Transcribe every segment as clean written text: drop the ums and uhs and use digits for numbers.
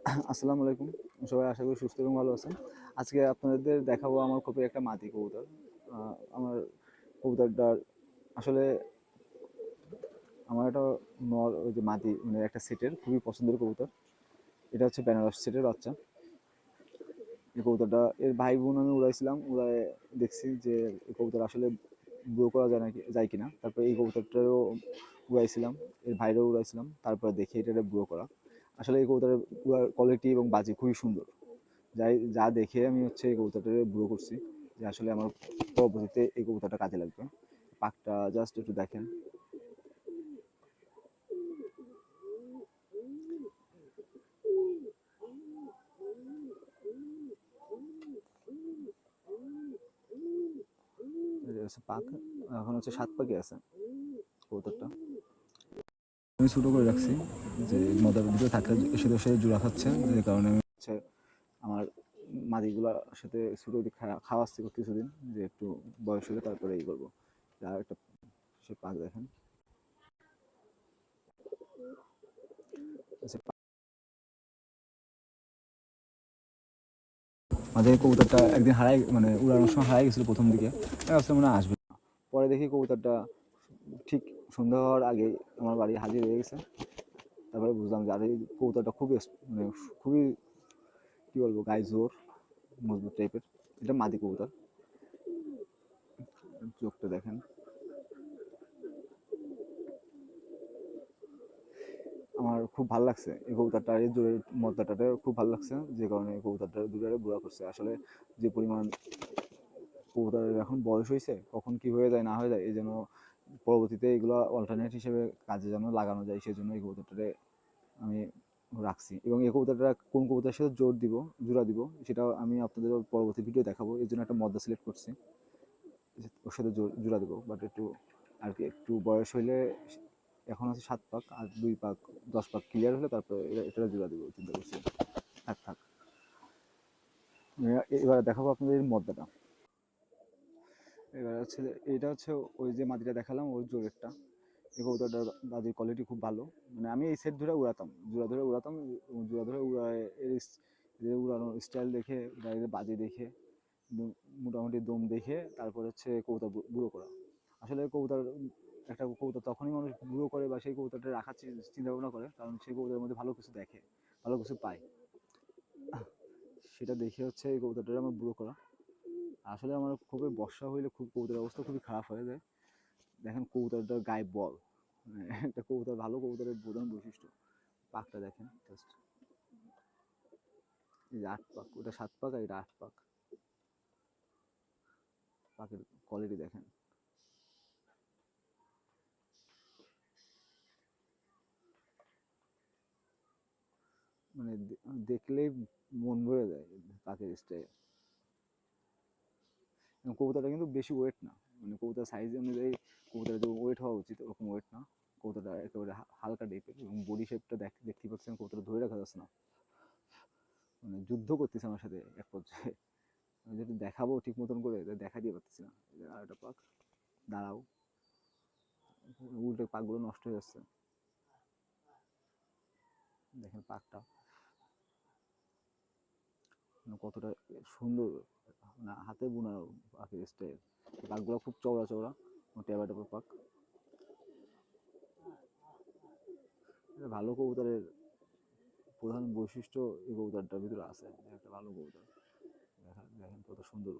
আসসালামু আলাইকুম। সবাই আশা করি সুস্থ এবং ভালো আছেন। আজকে আপনাদের দেখাবো আমার খুবই একটা মাদি কবুতর। আমার কবুতরটার আসলে আমার একটা নর ওই যে মাদি মানে একটা সেটের খুবই পছন্দের কবুতর। এটা হচ্ছে বেনারস সেটের বাচ্চা। এই কবুতরটা এর ভাই বোন আমি উড়াইছিলাম, উড়ায় দেখছি যে এই কবুতর আসলে গ্রো করা যায় নাকি যায় কিনা। তারপরে এই কবুতরটারও উড়াইছিলাম, এর ভাইরাও উড়াইছিলাম, তারপরে দেখি এটা গ্রো করা। আসলে এই কবুতরের উড়ার কোয়ালিটি এবং বাজি খুবই সুন্দর। যা দেখে আমি হচ্ছে এই কবুতরটাকে বুড়ো করছি যে আসলে আমার পরবর্তীতে এই কবুতরটা কাজে লাগবে। পাকটা জাস্ট একটু দেখেন। পাক এখন হচ্ছে 7 পাকে আছে কবুতরটা। আমি ছোটো করে রাখছি যে মদার ভিতরে থাকলে এসে এসে জোড়া খাচ্ছে, যে কারণে আমি হচ্ছে আমার মাদিগুলার সাথে ছোটো খাওয়াচ্ছি কিছুদিন, যে একটু বয়স হলে তারপরে এই করবো। আর একটা সে পাক দেখেন। মাঝে কবুতরটা একদিন হারাই মানে উড়ানোর সময় হারাই গেছিলো প্রথম দিকে, ভাবছিলাম মনে হয় আসবে। পরে দেখি কবুতরটা ঠিক সন্ধ্যা হওয়ার আগেই আমার বাড়ি হাজির হয়ে গেছে। তারপরে বুঝলাম যে আর এই কবুতরটা খুবই মানে খুবই কী বলবো গায়ে জোর, মজবুত টাইপের। এটা মাদি কবুতর, চোখটা দেখেন। আমার খুব ভালো লাগছে এই কবুতরটার, এই জোরের মদ্দাটাতে খুব ভালো লাগছে, যে কারণে এই কবুতরটা দুটারে বুড়া করছে। আসলে যে পরিমাণ কবুতরের এখন বয়স হয়েছে, কখন কি হয়ে যায় না হয়ে যায়, এই জন্য পরবর্তীতে এগুলো অল্টারনেট হিসেবে কাজে যেন লাগানো যায়, সেই জন্য এই কবুতরটারে আমি রাখছি। এবং এই কবুতরটা কোন কবুতরের সাথে জোড়া দিব সেটাও আমি আপনাদের পরবর্তী ভিডিও দেখাবো। এই জন্য একটা মদ্দা সিলেক্ট করছি, ওর সাথে জোড়া দিব। বাট একটু আর কি একটু বয়স হইলে, এখন আছে 7 পাক, আর 2 পাক 10 পাক ক্লিয়ার হলে তারপরে এটা জোড়া দিব চিন্তা করছি। থাক থাক, এবার দেখাবো আপনাদের মদ্দাটা। এবার হচ্ছে এটা হচ্ছে ওই যে মাদিটা দেখালাম ওর জোরেরটা। এই কবুতরটার বাজির কোয়ালিটি খুব ভালো। মানে আমি এই সেট ধরে উড়াতাম, জোড়া ধরে উড়ায় এর উড়ানোর স্টাইল দেখে, বাজি দেখে, মোটামুটি দম দেখে তারপর হচ্ছে কবুতর বুড়ো করা। আসলে কবুতর একটা কবুতর তখনই মানুষ বুড়ো করে বা সেই কবুতরটা রাখার চিন্তা ভাবনা করে, কারণ সেই কবুতরের মধ্যে ভালো কিছু দেখে, ভালো কিছু পায়। সেটা দেখে হচ্ছে এই কবুতরটা আমার বুড়ো করা। আসলে আমার খুবই বর্ষা হইলে খুব কবুতরের অবস্থা খুবই খারাপ হয়ে যায়। দেখেন কবুতরটার গায়ে বল, মানে একটা কবুতর ভালো কবুতরের প্রধান বৈশিষ্ট্য। পাকটা দেখেন জাস্ট, এই যে 8 পাক, ওটা 7 পাক আর এটা 8 পাক। পাকের কোয়ালিটি দেখেন। মানে দেখলেই মন ভরে যায় পাকের স্টাইল। কবুতরটা কিন্তু বেশি ওয়েট না, মানে কবুতর সাইজ অনুযায়ী কবুতরের যে ওয়েট হওয়া উচিত ওরকম ওয়েট না। কবুতরটা একেবারে হালকা টাইপের, এবং বডি শেপটা দেখতে পাচ্ছেন, কবুতরটা ধরে রাখা যাচ্ছে না, মানে যুদ্ধ করতেছে আমার সাথে এক পর্যায়ে। আমি যদি দেখাবো ঠিক মতন করে দেখা দিয়ে পারতেছি না। আর একটা পাক, দাঁড়াও, উল্টে পাকগুলো নষ্ট হয়ে যাচ্ছে। দেখেন পাকটা মানে কতটা সুন্দর, মানে হাতে বোনা পাখির স্টাইল। পাকগুলো খুব চওড়া চওড়া, টেবা টেপা পাক। ভালো কবুতরের প্রধান বৈশিষ্ট্য এই কবুতরটার ভিতরে আছে, একটা ভালো কবুতর। দেখেন কত সুন্দর।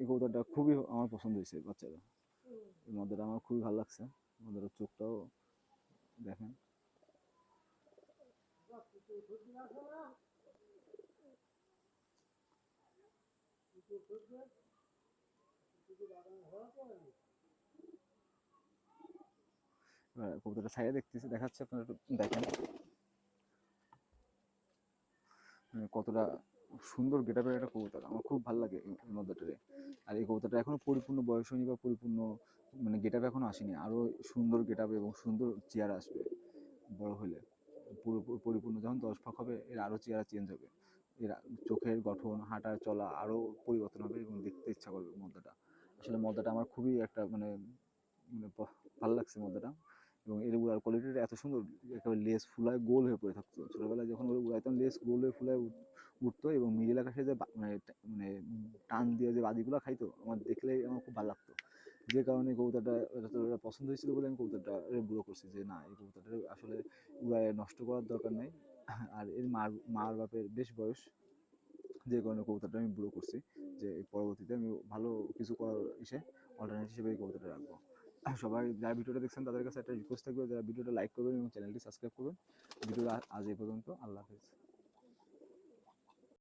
এই কবুতরটা খুবই আমার পছন্দ হয়েছে বাচ্চারা। এই মধ্যেটা আমার খুবই ভালো লাগছে। মধ্যের চোখটাও দেখেন। কবুতরটা ছাইয়া দেখাচ্ছে, আপনারা একটু দেখেন কতটা সুন্দর গেটআপের একটা কবুতর। আমার খুব ভালো লাগে এই মধ্যটারে। আর এই কবুতরটা এখনো পরিপূর্ণ বয়স হয়নি বা পরিপূর্ণ মানে গেটআপ এখনো আসেনি, আরো সুন্দর গেটআপ এবং সুন্দর চেহারা আসবে বড় হলে। পুরো পরিপূর্ণ যখন 10 পাক হবে, এর আরো চেহারা চেঞ্জ হবে। এর চোখের গঠন, হাঁটার চলা আরো পরিবর্তন হবে এবং দেখতে ইচ্ছা করবে মদ্দাটা। আসলে মদ্দাটা আমার খুবই একটা মানে মানে ভালো লাগছে মদ্দাটা। এবং এর উড়ার কোয়ালিটিটা এত সুন্দর, একেবারে লেজ ফুলায় গোল হয়ে পড়ে থাকতো। ছোটোবেলায় যখন ওরা উড়াইতাম লেজ গোল হয়ে ফুলায় উঠতো, এবং মিডিল আকাশে যে মানে টান দিয়ে যে বাজিগুলো খাইতো, আমার দেখলেই আমার খুব ভালো লাগতো। যে কারণে কবুতরটা ওরা পছন্দ হয়েছিল বলে আমি কবুতরটা বুড়ো করছি, যে না এই কবুতরটা আসলে উড়ায় নষ্ট করার দরকার নেই। আর এর মার বাপের বেশ বয়স, যে কারণে কবুতরটা আমি বুড়ো করছি, যে পরবর্তীতে আমি ভালো কিছু করার অল্টারনেট হিসেবে এই কবুতরটা রাখবো। সবাই যারা ভিডিওটা দেখছেন তাদের কাছে একটা রিকোয়েস্ট থাকবে, যারা ভিডিওটা লাইক করবেন এবং চ্যানেলটি সাবস্ক্রাইব করবেন। ভিডিওটা আজ এই পর্যন্ত, আল্লাহ হাফেজ।